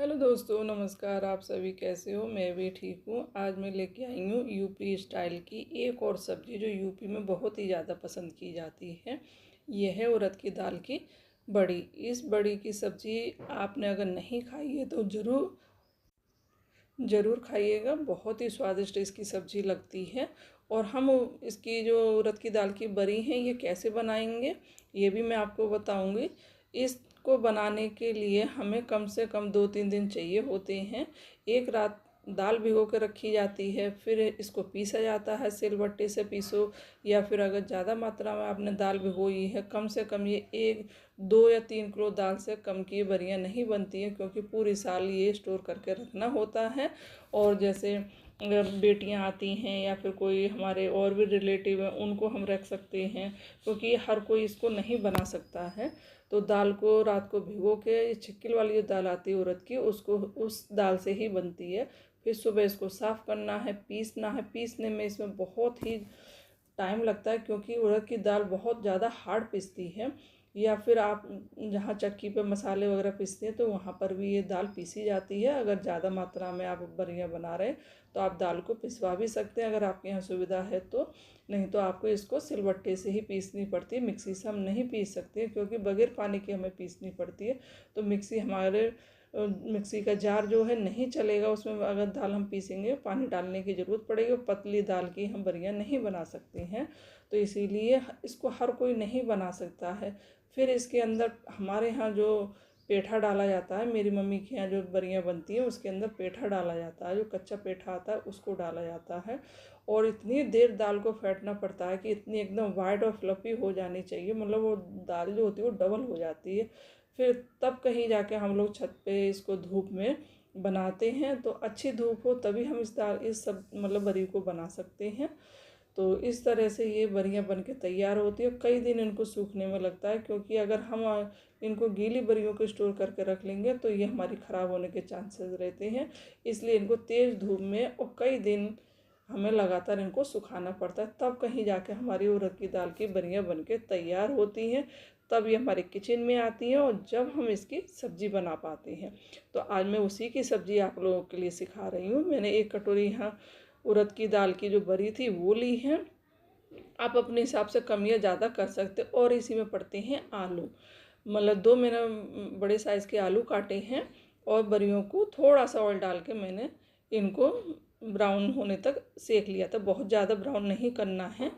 Hello दोस्तों, नमस्कार। आप सभी कैसे हो? मैं भी ठीक हूँ। आज मैं लेके आई हूँ यूपी स्टाइल की एक और सब्ज़ी जो यूपी में बहुत ही ज़्यादा पसंद की जाती है। यह है उड़द की दाल की बड़ी। इस बड़ी की सब्ज़ी आपने अगर नहीं खाई है तो ज़रूर खाइएगा। बहुत ही स्वादिष्ट इसकी सब्ज़ी लगती है। और हम इसकी जो उड़द की दाल की बड़ी हैं ये कैसे बनाएंगे ये भी मैं आपको बताऊंगी। इसको बनाने के लिए हमें कम से कम 2-3 दिन चाहिए होते हैं। एक रात दाल भिगो के रखी जाती है, फिर इसको पीसा जाता है। सिलबट्टे से पीसो या फिर अगर ज़्यादा मात्रा में आपने दाल भिगोई है, कम से कम ये 1, 2 या 3 किलो दाल से कम की बरियाँ नहीं बनती हैं, क्योंकि पूरी साल ये स्टोर करके रखना होता है। और जैसे अगर बेटियां आती हैं या फिर कोई हमारे और भी रिलेटिव हैं उनको हम रख सकते हैं, क्योंकि हर कोई इसको नहीं बना सकता है। तो दाल को रात को भिगो के छिक्किल वाली जो दाल आती है उड़द की, उसको उस दाल से ही बनती है। फिर सुबह इसको साफ़ करना है, पीसना है। पीसने में इसमें बहुत ही टाइम लगता है, क्योंकि उड़द की दाल बहुत ज़्यादा हार्ड पिसती है। या फिर आप जहाँ चक्की पे मसाले वगैरह पीसते हैं तो वहाँ पर भी ये दाल पीसी जाती है। अगर ज़्यादा मात्रा में आप बरियाँ बना रहे हैं तो आप दाल को पिसवा भी सकते हैं, अगर आपके यहाँ सुविधा है तो। नहीं तो आपको इसको सिलबट्टे से ही पीसनी पड़ती है। मिक्सी से हम नहीं पीस सकते, क्योंकि बगैर पानी के हमें पीसनी पड़ती है। तो मिक्सी का जार जो है नहीं चलेगा, उसमें अगर दाल हम पीसेंगे पानी डालने की ज़रूरत पड़ेगी। और पतली दाल की हम बरियाँ नहीं बना सकते हैं, तो इसीलिए इसको हर कोई नहीं बना सकता है। फिर इसके अंदर हमारे यहाँ जो पेठा डाला जाता है, मेरी मम्मी के यहाँ जो बरियाँ बनती है उसके अंदर पेठा डाला जाता है। जो कच्चा पेठा आता है उसको डाला जाता है। और इतनी देर दाल को फेंटना पड़ता है कि इतनी एकदम वाइड और फ्लफी हो जानी चाहिए, मतलब वो दाल जो होती है वो डबल हो जाती है। फिर तब कहीं जाके हम लोग छत पे इसको धूप में बनाते हैं। तो अच्छी धूप हो तभी हम इस सब मतलब बरी को बना सकते हैं। तो इस तरह से ये बरियाँ बन के तैयार होती है। कई दिन इनको सूखने में लगता है, क्योंकि अगर हम इनको गीली बरियों को स्टोर करके रख लेंगे तो ये हमारी ख़राब होने के चांसेस रहते हैं। इसलिए इनको तेज़ धूप में और कई दिन हमें लगातार इनको सुखाना पड़ता है, तब कहीं जाके हमारी उड़द की दाल की बरियाँ बन के तैयार होती हैं। तब ये हमारे किचन में आती हैं और जब हम इसकी सब्ज़ी बना पाते हैं। तो आज मैं उसी की सब्ज़ी आप लोगों के लिए सिखा रही हूँ। मैंने 1 कटोरी यहाँ उड़द की दाल की जो बरी थी वो ली है। आप अपने हिसाब से कम या ज़्यादा कर सकते। और इसी में पड़ते हैं आलू, मतलब 2 मैंने बड़े साइज़ के आलू काटे हैं। और बरियों को थोड़ा सा ऑयल डाल के मैंने इनको ब्राउन होने तक सेक लिया था। बहुत ज़्यादा ब्राउन नहीं करना है,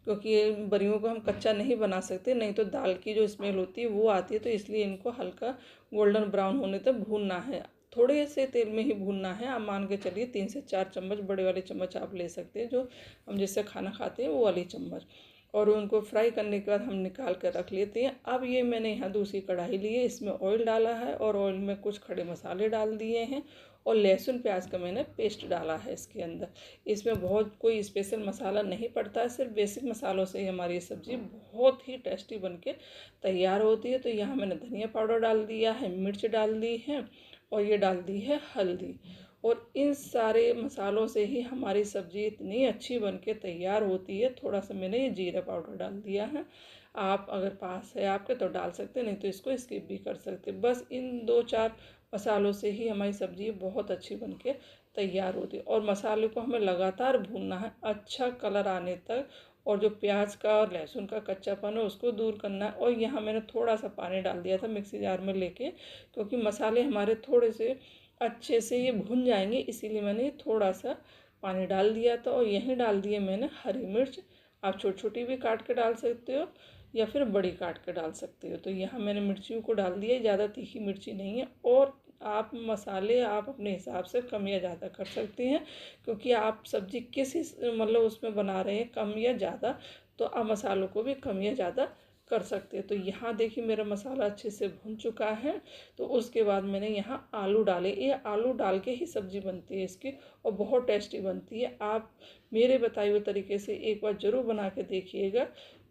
क्योंकि ये बरियों को हम कच्चा नहीं बना सकते, नहीं तो दाल की जो स्मेल होती है वो आती है। तो इसलिए इनको हल्का गोल्डन ब्राउन होने तक भूनना है। थोड़े से तेल में ही भूनना है। आप मान के चलिए 3 से 4 चम्मच, बड़े वाले चम्मच आप ले सकते हैं जो हम जिससे खाना खाते हैं वो वाली चम्मच। और उनको फ्राई करने के बाद हम निकाल कर रख लेते हैं। अब ये मैंने यहाँ दूसरी कढ़ाई ली है, इसमें ऑयल डाला है और ऑयल में कुछ खड़े मसाले डाल दिए हैं। और लहसुन प्याज का मैंने पेस्ट डाला है इसके अंदर। इसमें बहुत कोई स्पेशल मसाला नहीं पड़ता है, सिर्फ बेसिक मसालों से ही हमारी ये सब्ज़ी बहुत ही टेस्टी बन के तैयार होती है। तो यहाँ मैंने धनिया पाउडर डाल दिया है, मिर्च डाल दी है और ये डाल दी है हल्दी। और इन सारे मसालों से ही हमारी सब्ज़ी इतनी अच्छी बन के तैयार होती है। थोड़ा सा मैंने ये जीरा पाउडर डाल दिया है, आप अगर पास है आपके तो डाल सकते, नहीं तो इसको स्किप भी कर सकते। बस इन 2-4 मसालों से ही हमारी सब्ज़ी बहुत अच्छी बन के तैयार होती है। और मसाले को हमें लगातार भूनना है अच्छा कलर आने तक। और जो प्याज का और लहसुन का कच्चापन है उसको दूर करना है। और यहाँ मैंने थोड़ा सा पानी डाल दिया था मिक्सी जार में लेके, क्योंकि मसाले हमारे थोड़े से अच्छे से ये भुन जाएंगे, इसीलिए मैंने थोड़ा सा पानी डाल दिया था। और यहीं डाल दिए मैंने हरी मिर्च। आप छोटी छोटी भी काट के डाल सकते हो या फिर बड़ी काट के डाल सकते हो। तो यहाँ मैंने मिर्चियों को डाल दिया, ज़्यादा तीखी मिर्ची नहीं है। और आप मसाले आप अपने हिसाब से कम या ज़्यादा कर सकते हैं, क्योंकि आप सब्ज़ी किस मतलब उसमें बना रहे हैं कम या ज़्यादा, तो आप मसालों को भी कम या ज़्यादा कर सकते हैं। तो यहाँ देखिए मेरा मसाला अच्छे से भुन चुका है। तो उसके बाद मैंने यहाँ आलू डाले। ये आलू डाल के ही सब्ज़ी बनती है इसकी, और बहुत टेस्टी बनती है। आप मेरे बताए हुए तरीके से एक बार ज़रूर बना के देखिएगा,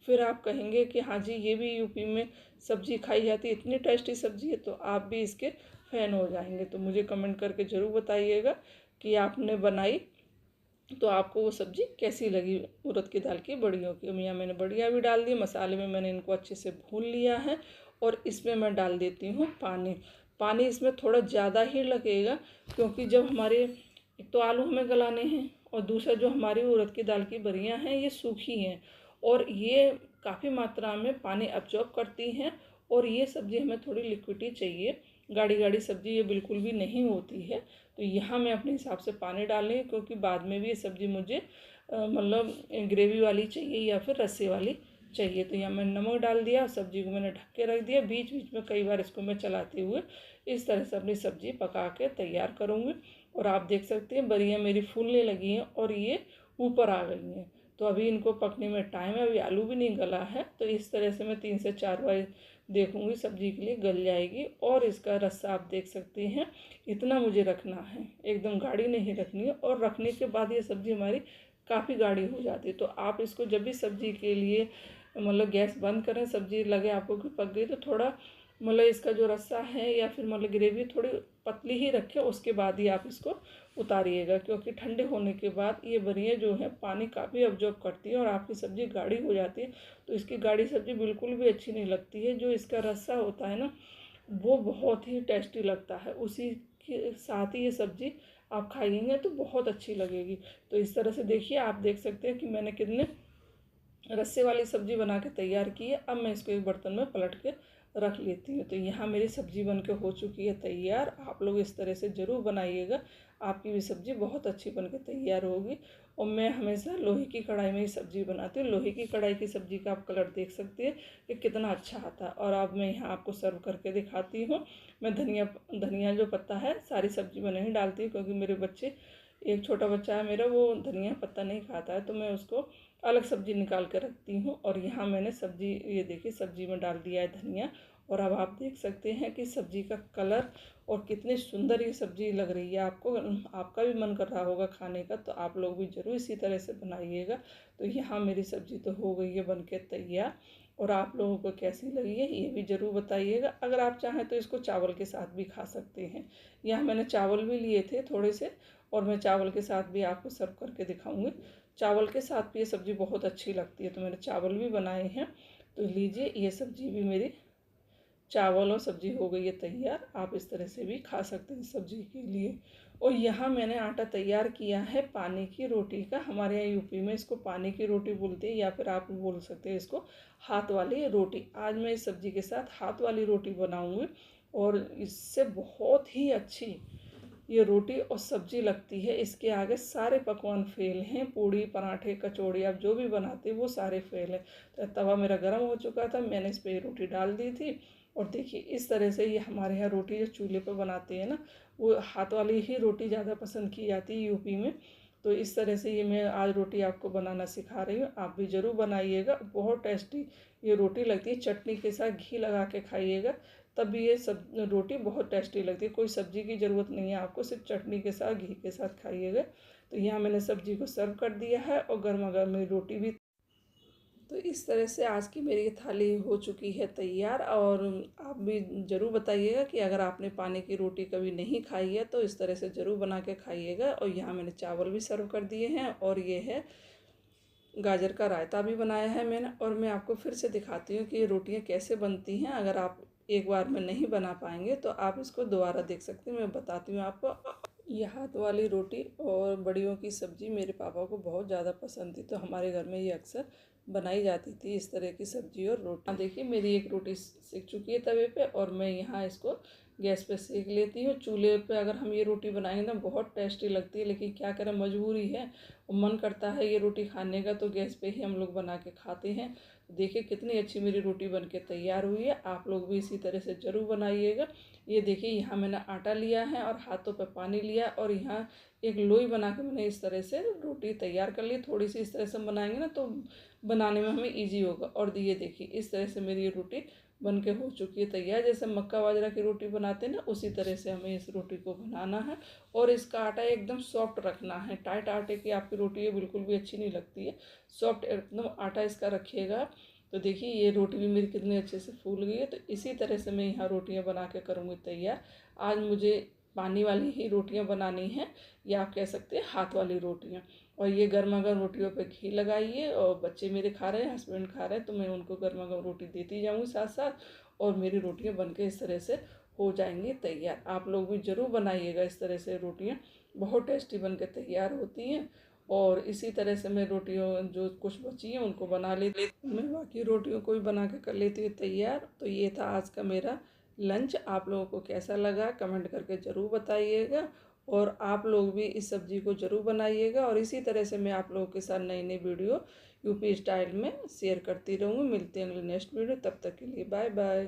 फिर आप कहेंगे कि हाँ जी ये भी यूपी में सब्ज़ी खाई जाती है, इतनी टेस्टी सब्ज़ी है। तो आप भी इसके फ़ैन हो जाएंगे। तो मुझे कमेंट करके ज़रूर बताइएगा कि आपने बनाई तो आपको वो सब्ज़ी कैसी लगी उड़द की दाल की बड़ियों की। यहाँ मैंने बड़ियाँ भी डाल दी, मसाले में मैंने इनको अच्छे से भून लिया है। और इसमें मैं डाल देती हूँ पानी। पानी इसमें थोड़ा ज़्यादा ही लगेगा, क्योंकि जब हमारे एक तो आलू हमें गलाने हैं और दूसरा जो हमारी उड़द की दाल की बरियां हैं ये सूखी हैं और ये काफ़ी मात्रा में पानी अब्जॉर्ब करती हैं। और ये सब्ज़ी हमें थोड़ी लिक्विडी चाहिए, गाढ़ी गाढ़ी सब्ज़ी ये बिल्कुल भी नहीं होती है। तो यहाँ मैं अपने हिसाब से पानी डाल रही हूँ, क्योंकि बाद में भी ये सब्ज़ी मुझे मतलब ग्रेवी वाली चाहिए या फिर रस्से वाली चाहिए। तो यहाँ मैंने नमक डाल दिया, सब्ज़ी को मैंने ढक के रख दिया। बीच बीच में कई बार इसको मैं चलाते हुए इस तरह से अपनी सब्ज़ी पका के तैयार करूँगी। और आप देख सकते हैं बरियाँ मेरी फूलने लगी हैं और ये ऊपर आ गई हैं। तो अभी इनको पकने में टाइम है, अभी आलू भी नहीं गला है। तो इस तरह से मैं 3 से 4 बार देखूँगी, सब्ज़ी के लिए गल जाएगी। और इसका रस्सा आप देख सकते हैं, इतना मुझे रखना है, एकदम गाढ़ी नहीं रखनी है। और रखने के बाद ये सब्ज़ी हमारी काफ़ी गाढ़ी हो जाती है। तो आप इसको जब भी सब्ज़ी के लिए मतलब गैस बंद करें, सब्ज़ी लगे आपको कि पक गई, तो थोड़ा मतलब इसका जो रस्सा है या फिर मतलब ग्रेवी थोड़ी पतली ही रखें, उसके बाद ही आप इसको उतारिएगा। क्योंकि ठंडे होने के बाद ये बरियाँ जो है पानी काफ़ी अब्जॉर्ब करती है और आपकी सब्ज़ी गाढ़ी हो जाती है। तो इसकी गाढ़ी सब्ज़ी बिल्कुल भी अच्छी नहीं लगती है। जो इसका रस्सा होता है ना, वो बहुत ही टेस्टी लगता है। उसी के साथ ही ये सब्ज़ी आप खाइएंगे तो बहुत अच्छी लगेगी। तो इस तरह से देखिए, आप देख सकते हैं कि मैंने कितने रस्से वाली सब्ज़ी बना के तैयार की है। अब मैं इसको एक बर्तन में पलट के रख लेती हूँ। तो यहाँ मेरी सब्ज़ी बन के हो चुकी है तैयार। आप लोग इस तरह से ज़रूर बनाइएगा, आपकी भी सब्ज़ी बहुत अच्छी बन के तैयार होगी। और मैं हमेशा लोहे की कढ़ाई में ही सब्ज़ी बनाती हूँ। लोहे की कढ़ाई की सब्ज़ी का आप कलर देख सकते हैं कि कितना अच्छा आता है। और अब मैं यहाँ आपको सर्व करके दिखाती हूँ। मैं धनिया जो पत्ता है सारी सब्ज़ी में नहीं डालती हूँ, क्योंकि मेरे बच्चे, एक छोटा बच्चा है मेरा, वो धनिया पत्ता नहीं खाता है, तो मैं उसको अलग सब्ज़ी निकाल कर रखती हूँ। और यहाँ मैंने सब्ज़ी, ये देखिए सब्ज़ी में डाल दिया है धनिया। और अब आप देख सकते हैं कि सब्ज़ी का कलर और कितनी सुंदर ये सब्ज़ी लग रही है। आपको, आपका भी मन कर रहा होगा खाने का, तो आप लोग भी ज़रूर इसी तरह से बनाइएगा। तो यहाँ मेरी सब्ज़ी तो हो गई है बन के तैयार। और आप लोगों को कैसी लगी है ये भी ज़रूर बताइएगा। अगर आप चाहें तो इसको चावल के साथ भी खा सकते हैं। यहाँ मैंने चावल भी लिए थे थोड़े से, और मैं चावल के साथ भी आपको सर्व करके दिखाऊंगी। चावल के साथ भी ये सब्ज़ी बहुत अच्छी लगती है, तो मैंने चावल भी बनाए हैं। तो लीजिए, ये सब्ज़ी भी मेरी, चावल और सब्ज़ी हो गई है तैयार। आप इस तरह से भी खा सकते हैं सब्ज़ी के लिए। और यहाँ मैंने आटा तैयार किया है पानी की रोटी का। हमारे यहाँ यूपी में इसको पानी की रोटी बोलते हैं, या फिर आप बोल सकते हैं इसको हाथ वाली रोटी। आज मैं इस सब्ज़ी के साथ हाथ वाली रोटी बनाऊँगी, और इससे बहुत ही अच्छी ये रोटी और सब्ज़ी लगती है। इसके आगे सारे पकवान फेल हैं, पूड़ी पराठे कचौड़ी आप जो भी बनाते हैं वो सारे फेल हैं। तो तवा मेरा गर्म हो चुका था, मैंने इस पर ये रोटी डाल दी थी। और देखिए इस तरह से ये हमारे यहाँ रोटी जो चूल्हे पर बनाते हैं ना, वो हाथ वाली ही रोटी ज़्यादा पसंद की जाती है यूपी में। तो इस तरह से ये मैं आज रोटी आपको बनाना सिखा रही हूँ, आप भी ज़रूर बनाइएगा। बहुत टेस्टी ये रोटी लगती है, चटनी के साथ घी लगा के खाइएगा, तब भी ये सब रोटी बहुत टेस्टी लगती है। कोई सब्ज़ी की ज़रूरत नहीं है आपको, सिर्फ चटनी के साथ घी के साथ खाइएगा। तो यहाँ मैंने सब्ज़ी को सर्व कर दिया है और गर्मा गर्म मेरी रोटी भी। तो इस तरह से आज की मेरी थाली हो चुकी है तैयार। और आप भी ज़रूर बताइएगा कि अगर आपने पानी की रोटी कभी नहीं खाई है तो इस तरह से ज़रूर बना के खाइएगा। और यहाँ मैंने चावल भी सर्व कर दिए हैं, और ये है गाजर का रायता भी बनाया है मैंने। और मैं आपको फिर से दिखाती हूँ कि ये रोटियाँ कैसे बनती हैं। अगर आप एक बार में नहीं बना पाएंगे तो आप इसको दोबारा देख सकते हैं, मैं बताती हूँ आपको। ये हाथ वाली रोटी और बड़ियों की सब्ज़ी मेरे पापा को बहुत ज़्यादा पसंद थी, तो हमारे घर में ये अक्सर बनाई जाती थी इस तरह की सब्ज़ी और रोटी। देखिए मेरी एक रोटी सिक चुकी है तवे पे, और मैं यहाँ इसको गैस पे सेक लेती हूँ। चूल्हे पे अगर हम ये रोटी बनाएंगे ना बहुत टेस्टी लगती है, लेकिन क्या करें मजबूरी है, मन करता है ये रोटी खाने का, तो गैस पे ही हम लोग बना के खाते हैं। देखिए कितनी अच्छी मेरी रोटी बन के तैयार हुई है। आप लोग भी इसी तरह से ज़रूर बनाइएगा। ये देखिए यहाँ मैंने आटा लिया है और हाथों पर पानी लिया, और यहाँ एक लोई बना के मैंने इस तरह से रोटी तैयार कर ली। थोड़ी सी इस तरह से बनाएंगे ना तो बनाने में हमें ईजी होगा। और ये देखिए इस तरह से मेरी ये रोटी बन के हो चुकी है तैयार। जैसे मक्का बाजरा की रोटी बनाते हैं ना, उसी तरह से हमें इस रोटी को बनाना है। और इसका आटा एकदम सॉफ्ट रखना है, टाइट आटे की आपकी रोटी ये बिल्कुल भी अच्छी नहीं लगती है। सॉफ्ट एकदम आटा इसका रखिएगा। तो देखिए ये रोटी भी मेरी कितनी अच्छे से फूल गई है। तो इसी तरह से मैं यहाँ रोटियाँ बना के करूँगी तैयार। आज मुझे पानी वाली ही रोटियाँ बनानी हैं, या आप कह सकते हैं हाथ वाली रोटियाँ। और ये गर्मा गर्म रोटियों पे घी लगाइए, और बच्चे मेरे खा रहे हैं, हस्बैंड खा रहे हैं, तो मैं उनको गर्मा गर्म रोटी देती जाऊँगी साथ साथ। और मेरी रोटियाँ बनके इस तरह से हो जाएंगी तैयार। आप लोग भी ज़रूर बनाइएगा इस तरह से रोटियां, बहुत टेस्टी बन के तैयार होती हैं। और इसी तरह से मैं रोटियों जो कुछ बची हैं उनको बना लेती, मैं बाकी रोटियों को भी बना के कर लेती हूँ तैयार। तो ये था आज का मेरा लंच। आप लोगों को कैसा लगा कमेंट करके ज़रूर बताइएगा, और आप लोग भी इस सब्ज़ी को ज़रूर बनाइएगा। और इसी तरह से मैं आप लोगों के साथ नई नई वीडियो यूपी स्टाइल में शेयर करती रहूँगी। मिलते हैं अगले नेक्स्ट वीडियो, तब तक के लिए बाय बाय।